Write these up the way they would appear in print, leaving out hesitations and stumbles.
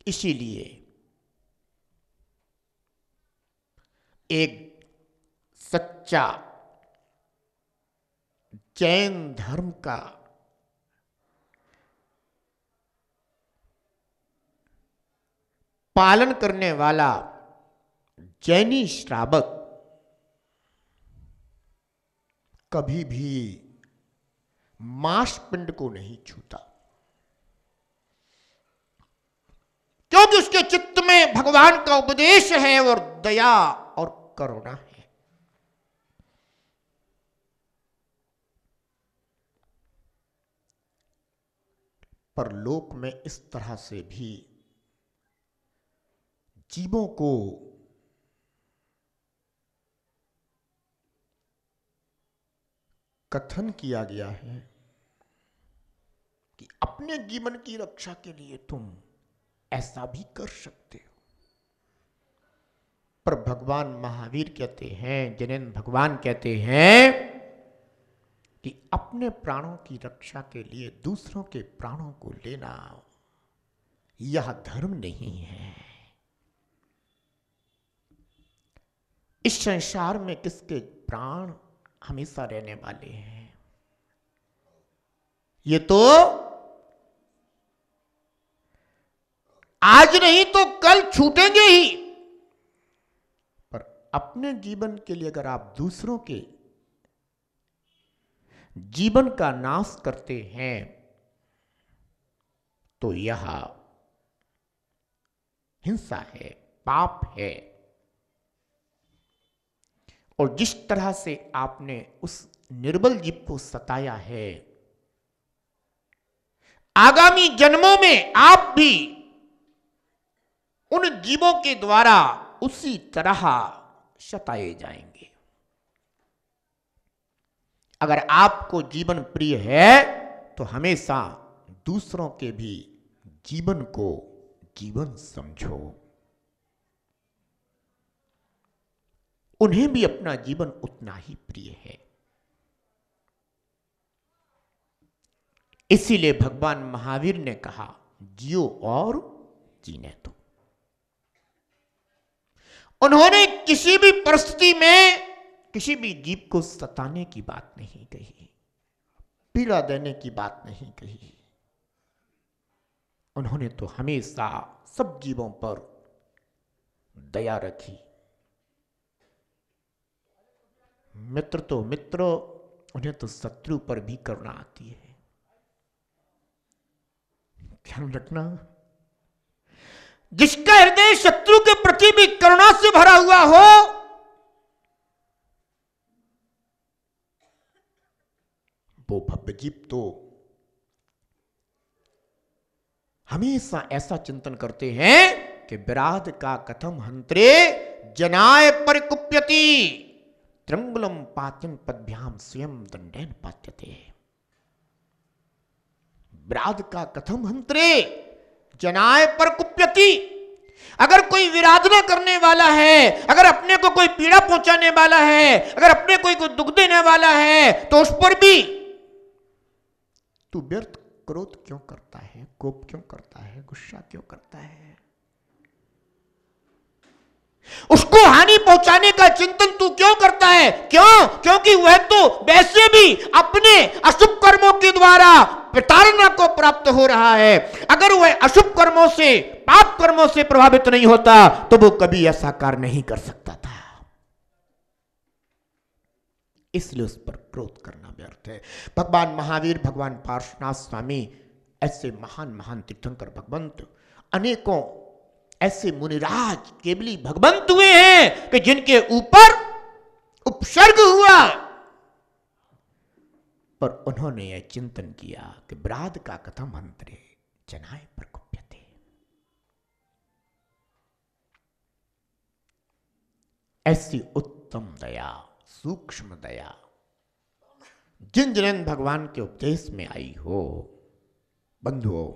इसीलिए एक सच्चा जैन धर्म का पालन करने वाला जैनी श्रावक कभी भी मांस पिंड को नहीं छूता, क्योंकि उसके चित्त में भगवान का उपदेश है और दया और करुणा है। पर लोक में इस तरह से भी जीवों को कथन किया गया है कि अपने जीवन की रक्षा के लिए तुम ऐसा भी कर सकते हो। पर भगवान महावीर कहते हैं, जैन भगवान कहते हैं कि अपने प्राणों की रक्षा के लिए दूसरों के प्राणों को लेना यह धर्म नहीं है। इस संसार में किसके प्राण हमेशा रहने वाले हैं? ये तो आज नहीं तो कल छूटेंगे ही। पर अपने जीवन के लिए अगर आप दूसरों के जीवन का नाश करते हैं तो यह हिंसा है, पाप है। और जिस तरह से आपने उस निर्बल जीव को सताया है, आगामी जन्मों में आप भी उन जीवों के द्वारा उसी तरह सताए जाएंगे। अगर आपको जीवन प्रिय है तो हमेशा दूसरों के भी जीवन को जीवन समझो, उन्हें भी अपना जीवन उतना ही प्रिय है। इसीलिए भगवान महावीर ने कहा, जियो और जीने दो। उन्होंने किसी भी परिस्थिति में किसी भी जीव को सताने की बात नहीं कही, पीड़ा देने की बात नहीं कही। उन्होंने तो हमेशा सब जीवों पर दया रखी। मित्र तो मित्र, उन्हें तो शत्रु पर भी करुणा आती है। ध्यान रखना, जिसका हृदय शत्रु के प्रति भी करुणा से भरा हुआ हो, वो भव्य जीव तो हमेशा ऐसा चिंतन करते हैं कि विराध का कथम हंत्रे जनाय परिकुप्यति त्रिंगुलम पात्यन पद्भ्याम स्वयं दंडेन पात्यते। विराध का कथम हंत्रे जनाय परिकुप्यति। अगर कोई विराधना करने वाला है, अगर अपने को कोई पीड़ा पहुंचाने वाला है, अगर अपने कोई दुख देने वाला है, तो उस पर भी तू व्यर्थ क्रोध क्यों करता है, कोप क्यों करता है, गुस्सा क्यों करता है? उसको हानि पहुंचाने का चिंतन तू क्यों करता है? क्यों? क्योंकि वह तो वैसे भी अपने अशुभ कर्मों के द्वारा प्रताड़ना को प्राप्त हो रहा है। अगर वह अशुभ कर्मों से, पाप कर्मों से प्रभावित नहीं होता तो वो कभी ऐसा कार्य नहीं कर सकता था। इसलिए उस पर क्रोध करना व्यर्थ है। भगवान महावीर, भगवान पार्श्वनाथ स्वामी, ऐसे महान महान तीर्थंकर भगवंत, अनेकों ऐसे मुनिराज केवली भगवंत हुए हैं कि जिनके ऊपर उपसर्ग हुआ, पर उन्होंने यह चिंतन किया कि विराध का कथम हंत्रे जनाय परिकुप्यते। ऐसी उत्तम दया, सूक्ष्म दया जिन जिन भगवान के उपदेश में आई हो, बंधुओं,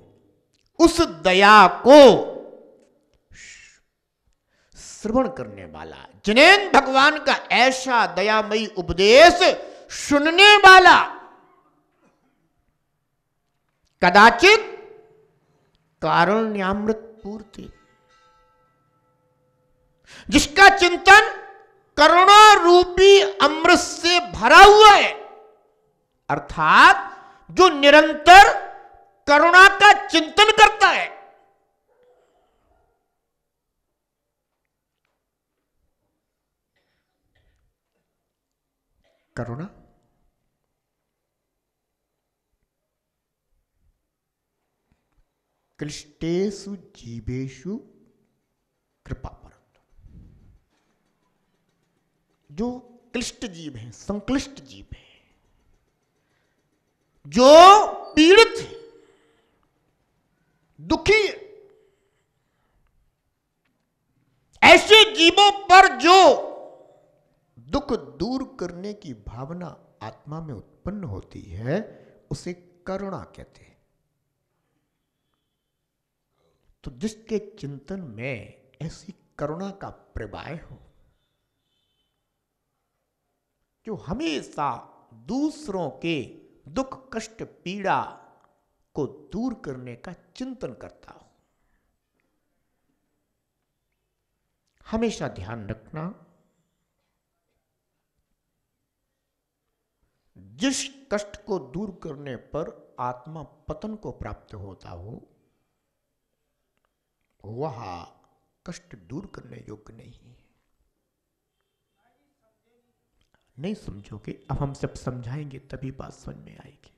उस दया को श्रवण करने वाला, जिनेन भगवान का ऐसा दयामयी उपदेश सुनने वाला कदाचित कारुण्यामृत पूर्ति, जिसका चिंतन करुणा रूपी अमृत से भरा हुआ है, अर्थात जो निरंतर करुणा का चिंतन करता है। करुणा क्लिष्टेषु जीवेषु कृपा परतु। जो क्लिष्ट जीव हैं, संक्लिष्ट जीव हैं, जो पीड़ित है, दुखी है, ऐसे जीवों पर जो दुख दूर करने की भावना आत्मा में उत्पन्न होती है, उसे करुणा कहते हैं। तो जिसके चिंतन में ऐसी करुणा का प्रवाह हो, जो हमेशा दूसरों के दुख कष्ट पीड़ा को दूर करने का चिंतन करता हो, हमेशा ध्यान रखना, जिस कष्ट को दूर करने पर आत्मा पतन को प्राप्त होता हो, वह कष्ट दूर करने योग्य नहीं है। नहीं समझोगे? अब हम सब समझाएंगे तभी बात समझ में आएगी।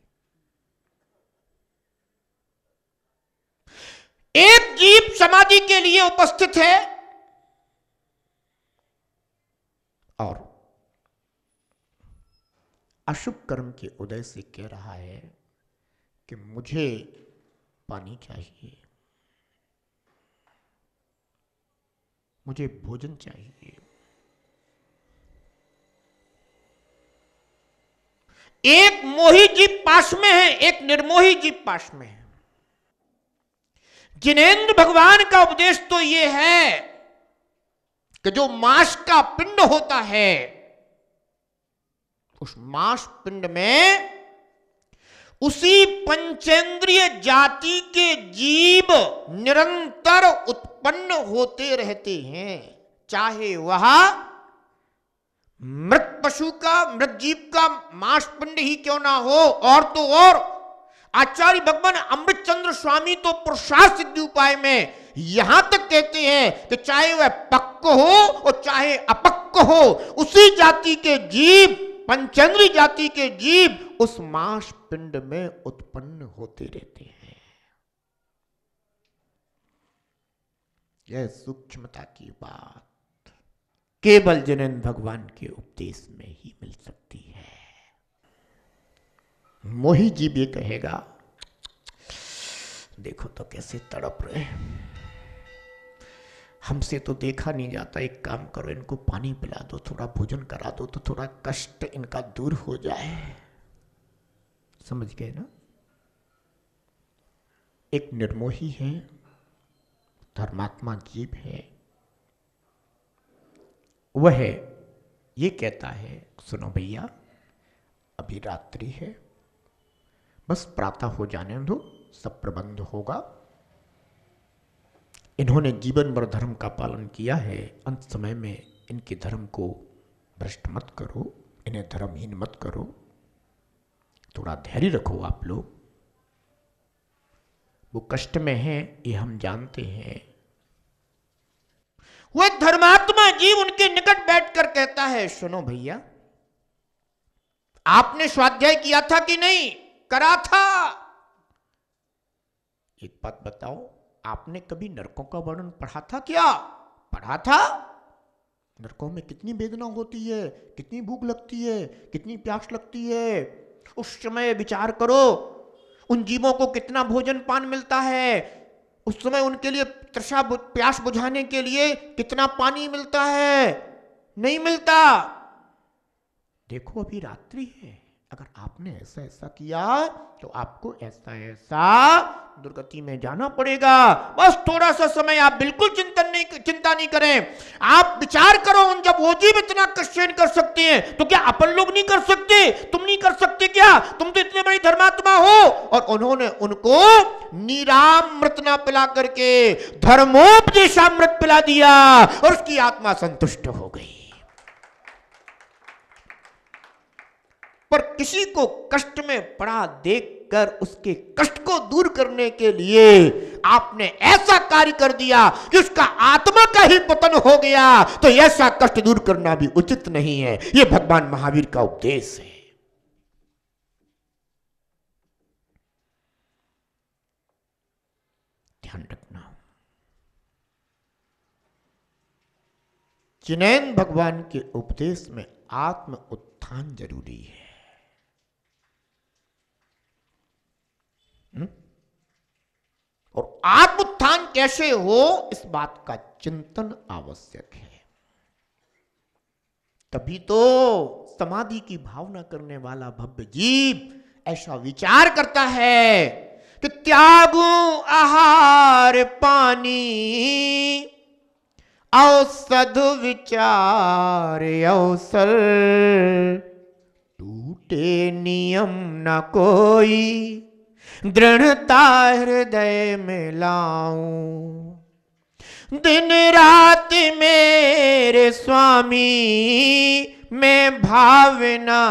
एक जीव समाधि के लिए उपस्थित है और अशुभ कर्म के उदय से कह रहा है कि मुझे पानी चाहिए, मुझे भोजन चाहिए। एक मोही जीव पास में है, एक निर्मोही जीव पास में है। जिनेंद्र भगवान का उपदेश तो यह है कि जो मांस का पिंड होता है, उस मांस पिंड में उसी पंचेंद्रिय जाति के जीव निरंतर उत्पन्न होते रहते हैं, चाहे वह मृत पशु का, मृत जीव का मांस पिंड ही क्यों ना हो। और तो और आचार्य भगवान अमृतचंद्र स्वामी तो पुरुषार्थ सिद्धि उपाय में यहां तक कहते हैं कि चाहे वह पक्क हो और चाहे अपक्क हो, उसी जाति के जीव, पंचेंद्रिय जाति के जीव उस मांस पिंड में उत्पन्न होते रहते हैं। यह सूक्ष्मता की बात केवल जिनेंद्र भगवान के उपदेश में ही मिल सकती है। मोही जीव ये कहेगा, देखो तो कैसे तड़प रहे, हमसे तो देखा नहीं जाता, एक काम करो, इनको पानी पिला दो, थोड़ा भोजन करा दो, तो थोड़ा कष्ट इनका दूर हो जाए। समझ गए ना? एक निर्मोही है, धर्मात्मा जीव है, वह ये कहता है, सुनो भैया, अभी रात्रि है, बस प्रातः हो जाने दो, सब प्रबंध होगा। इन्होंने जीवन भर धर्म का पालन किया है, अंत समय में इनके धर्म को भ्रष्ट मत करो, इन्हें धर्महीन मत करो, थोड़ा धैर्य रखो आप लोग। वो कष्ट में हैं, ये हम जानते हैं। वह धर्मात्मा जीव उनके निकट बैठकर कहता है, सुनो भैया, आपने स्वाध्याय किया था कि नहीं? करा था। एक बात बताओ, आपने कभी नरकों का वर्णन पढ़ा था क्या? पढ़ा था। नरकों में कितनी वेदना होती है, कितनी भूख लगती है, कितनी प्यास लगती है। उस समय विचार करो, उन जीवों को कितना भोजन पान मिलता है, उस समय उनके लिए तृषा प्यास बुझाने के लिए कितना पानी मिलता है, नहीं मिलता। देखो अभी रात्रि है, अगर आपने ऐसा ऐसा किया तो आपको ऐसा ऐसा दुर्गति में जाना पड़ेगा। बस थोड़ा सा समय आप बिल्कुल चिंता नहीं करें। आप विचार करो, उन जब वो जीव इतना कष्ट सहन कर सकते हैं तो क्या अपन लोग नहीं कर सकते? तुम नहीं कर सकते क्या? तुम तो इतने बड़ी धर्मात्मा हो। और उन्होंने उनको नीरामृत ना पिला करके धर्मोपदेशामृत पिला दिया और उसकी आत्मा संतुष्ट हो गई। पर किसी को कष्ट में पड़ा देखकर उसके कष्ट को दूर करने के लिए आपने ऐसा कार्य कर दिया कि उसका आत्मा का ही पतन हो गया, तो ऐसा कष्ट दूर करना भी उचित नहीं है। यह भगवान महावीर का उपदेश है। ध्यान रखना, जिनैन भगवान के उपदेश में आत्म उत्थान जरूरी है। और आत्मोत्थान कैसे हो, इस बात का चिंतन आवश्यक है। तभी तो समाधि की भावना करने वाला भव्य जीव ऐसा विचार करता है कि त्यागूं आहार पानी, औषध विचार अवसर, टूटे नियम न कोई, दृढ़ता हृदय में लाऊं। दिन रात मेरे स्वामी, मैं भावना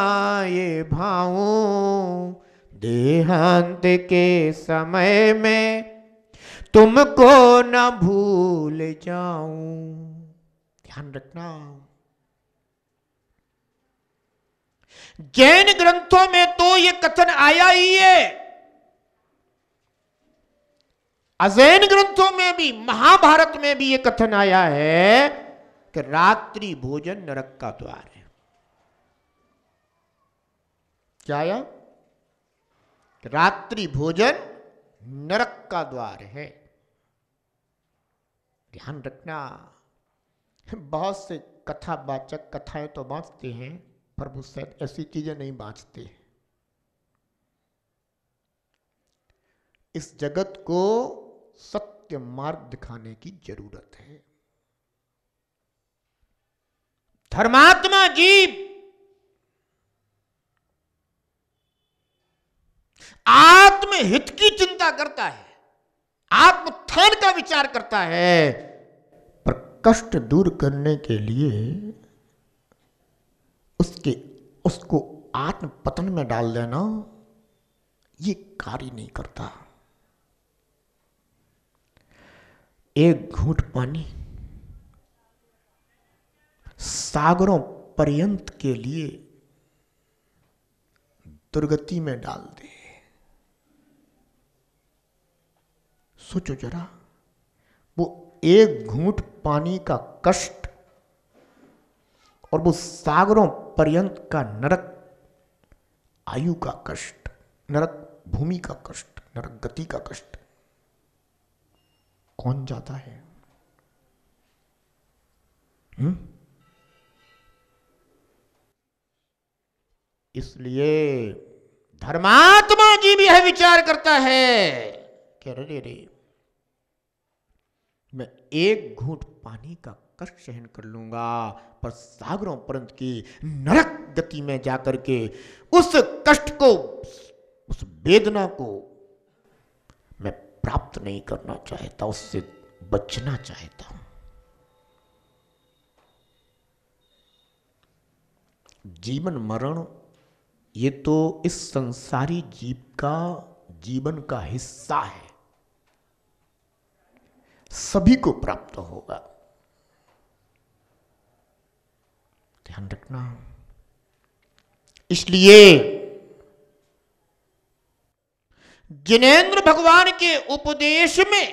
ये भाऊं। देहांत के समय में तुमको न भूल जाऊं। ध्यान रखना, जैन ग्रंथों में तो ये कथन आया ही है। अजैन ग्रंथों में भी, महाभारत में भी यह कथन आया है कि रात्रि भोजन नरक का द्वार है। क्या आया? रात्रि भोजन नरक का द्वार है। ध्यान रखना, बहुत से कथावाचक कथाएं तो बांचते हैं, पर वो शायद ऐसी चीजें नहीं बांचते। इस जगत को सत्य मार्ग दिखाने की जरूरत है। धर्मात्मा जीव आत्महित की चिंता करता है, आत्मोत्थान का विचार करता है, पर कष्ट दूर करने के लिए उसको आत्म पतन में डाल देना ये कार्य नहीं करता। एक घूंट पानी सागरों पर्यंत के लिए दुर्गति में डाल दे। सोचो जरा, वो एक घूंट पानी का कष्ट और वो सागरों पर्यंत का नरक आयु का कष्ट, नरक भूमि का कष्ट, नरक गति का कष्ट कौन जाता है? इसलिए धर्मात्मा जी भी यह विचार करता है कि रे मैं एक घूंट पानी का कष्ट सहन कर लूंगा, पर सागरों पर्यंत की नरक गति में जाकर के उस कष्ट को, उस वेदना को मैं प्राप्त नहीं करना चाहता, उससे बचना चाहता हूं। जीवन मरण ये तो इस संसारी जीव का जीवन का हिस्सा है, सभी को प्राप्त होगा। ध्यान रखना। इसलिए जिनेंद्र भगवान के उपदेश में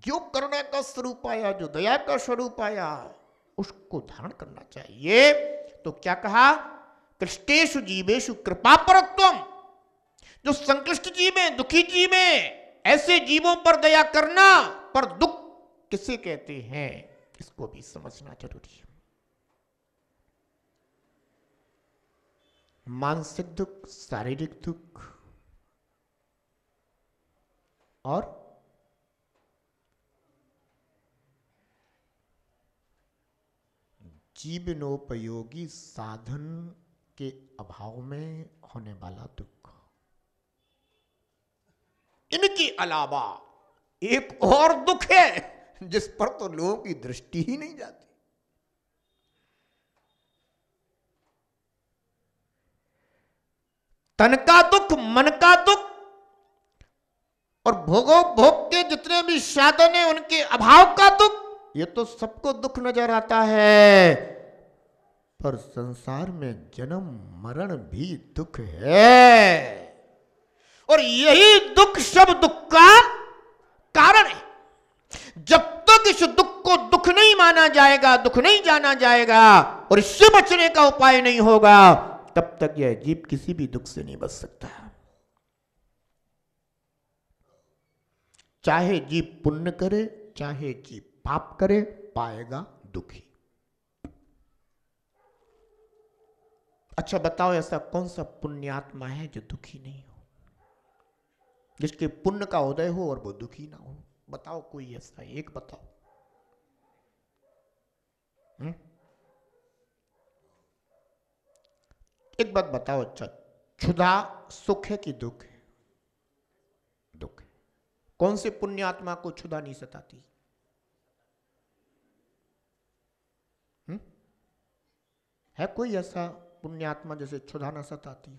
जो करुणा का स्वरूप आया, जो दया का स्वरूप आया, उसको धारण करना चाहिए। तो क्या कहा? क्लिष्टेषु जीवेषु कृपापरत्वम। जो संक्लिष्ट जीव हैं, दुखी जीव हैं, ऐसे जीवों पर दया करना। पर दुख किसे कहते हैं, इसको भी समझना जरूरी है। मानसिक दुख, शारीरिक दुख और जीवनोपयोगी साधन के अभाव में होने वाला दुख। इनके अलावा एक और दुख है जिस पर तो लोगों की दृष्टि ही नहीं जाती। तन का दुख, मन का दुख और भोग के जितने भी साधन हैं उनके अभाव का दुख, ये तो सबको दुख नजर आता है। पर संसार में जन्म मरण भी दुख है और यही दुख सब दुख का कारण है। जब तक इस दुख को दुख नहीं माना जाएगा, दुख नहीं जाना जाएगा और इससे बचने का उपाय नहीं होगा, तब तक यह जीव किसी भी दुख से नहीं बच सकता। चाहे जीव पुण्य करे, चाहे जीव पाप करे, पाएगा दुखी। अच्छा बताओ, ऐसा कौन सा पुण्यात्मा है जो दुखी नहीं हो, जिसके पुण्य का उदय हो और वो दुखी ना हो? बताओ कोई ऐसा एक बताओ। एक बात बताओ, अच्छा क्षुधा सुख है कि दुख है? दुख है। कौन से पुण्यात्मा को क्षुधा नहीं सताती? है कोई ऐसा पुण्यात्मा जैसे क्षुधा न सताती हो?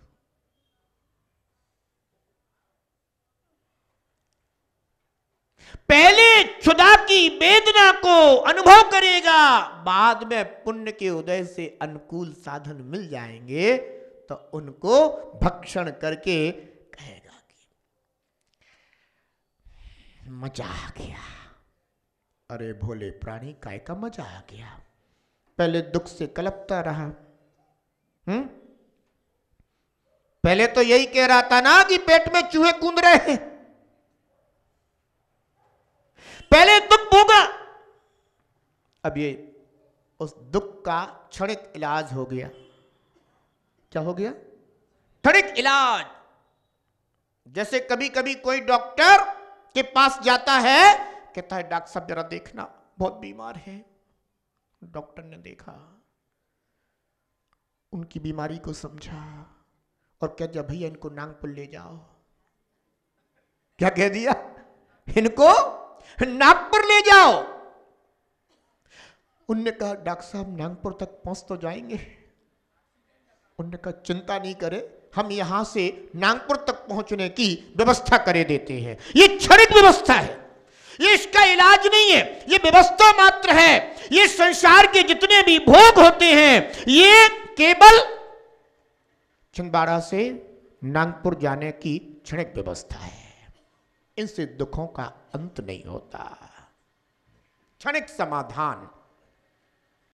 पहले क्षुधा की वेदना को अनुभव करेगा, बाद में पुण्य के उदय से अनुकूल साधन मिल जाएंगे तो उनको भक्षण करके कहेगा कि मजा आ गया। अरे भोले प्राणी, काय का मजा आ गया? पहले दुख से कलपता रहा। पहले तो यही कह रहा था ना कि पेट में चूहे कूद रहे हैं। पहले दुख भोगा, अब ये उस दुख का क्षणिक इलाज हो गया। क्या हो गया? क्षणिक इलाज। जैसे कभी कभी कोई डॉक्टर के पास जाता है, कहता है डॉक्टर साहब जरा देखना, बहुत बीमार है। डॉक्टर ने देखा, उनकी बीमारी को समझा और कह दिया भैया इनको नागपुर ले जाओ। क्या कह दिया? इनको नागपुर ले जाओ। उनने कहा डॉक्टर साहब नागपुर तक पहुंच तो जाएंगे? उनने कहा चिंता नहीं करे, हम यहां से नागपुर तक पहुंचने की व्यवस्था करे देते हैं। ये क्षणिक व्यवस्था है, ये इसका इलाज नहीं है, ये व्यवस्था मात्र है। ये संसार के जितने भी भोग होते हैं ये केवल छिंदवाड़ा से नागपुर जाने की क्षणिक व्यवस्था है। इनसे दुखों का अंत नहीं होता। क्षणिक समाधान